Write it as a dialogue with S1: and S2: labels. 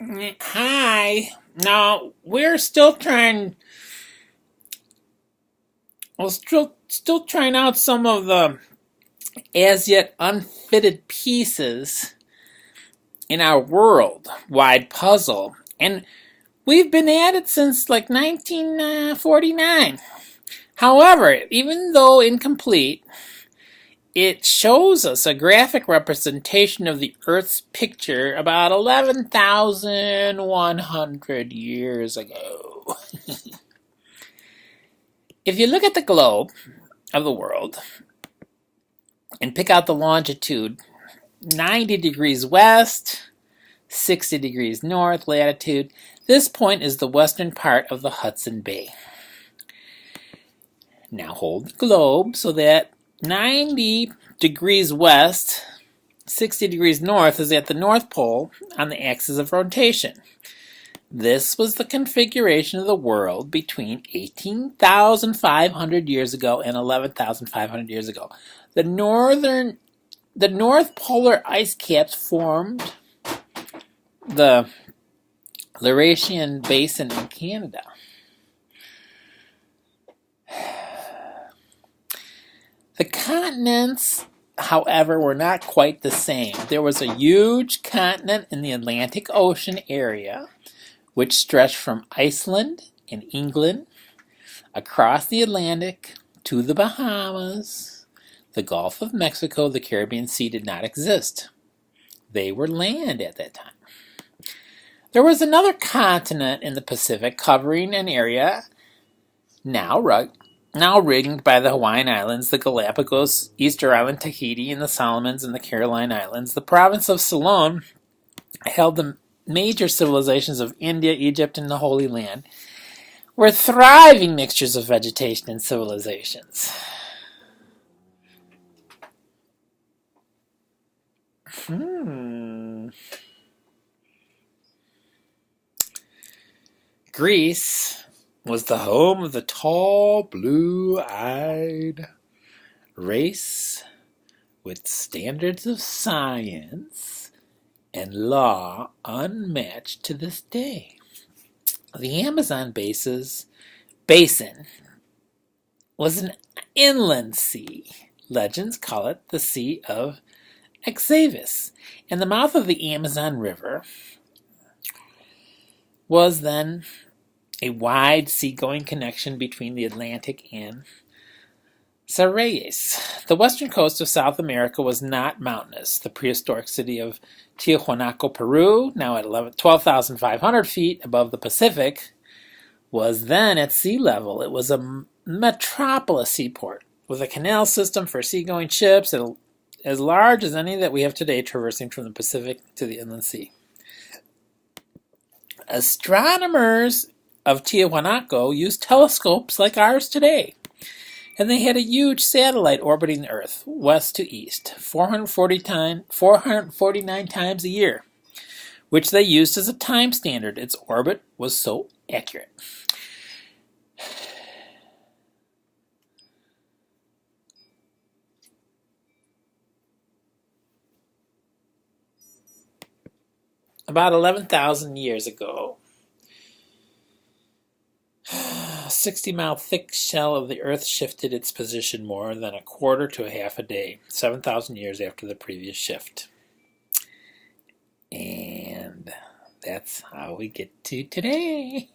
S1: Hi. Now we're still trying. We're still trying out some of the as yet unfitted pieces in our world-wide puzzle, and we've been at it since like 1949. However, even though incomplete, it shows us a graphic representation of the Earth's picture about 11,100 years ago. If you look at the globe of the world and pick out the longitude 90 degrees west, 60 degrees north latitude, this point is the western part of the Hudson Bay. Now hold the globe so that 90 degrees west, 60 degrees north is at the North Pole on the axis of rotation. This was the configuration of the world between 18,500 years ago and 11,500 years ago. The North Polar ice caps formed the Laurentian Basin in Canada. The continents, however, were not quite the same. There was a huge continent in the Atlantic Ocean area, which stretched from Iceland and England across the Atlantic to the Bahamas, the Gulf of Mexico. The Caribbean Sea did not exist. They were land at that time. There was another continent in the Pacific covering an area now ringed by the Hawaiian Islands, the Galapagos, Easter Island, Tahiti, and the Solomons and the Caroline Islands. The province of Ceylon held the major civilizations of India, Egypt, and the Holy Land, were thriving mixtures of vegetation and civilizations. Greece was the home of the tall, blue-eyed race with standards of science and law unmatched to this day. The Amazon basin was an inland sea. Legends call it the Sea of Xavius, and the mouth of the Amazon River was then a wide seagoing connection between the Atlantic and Sarayes. The western coast of South America was not mountainous. The prehistoric city of Tiahuanaco, Peru, now at 12,500 feet above the Pacific, was then at sea level. It was a metropolis seaport with a canal system for seagoing ships as large as any that we have today, traversing from the Pacific to the Inland Sea. Astronomers of Tiahuanaco used telescopes like ours today, and they had a huge satellite orbiting the Earth, west to east, 449 times a year, which they used as a time standard. Its orbit was so accurate. About 11,000 years ago, a 60-mile thick shell of the Earth shifted its position more than a quarter to a half a day, 7,000 years after the previous shift. And that's how we get to today.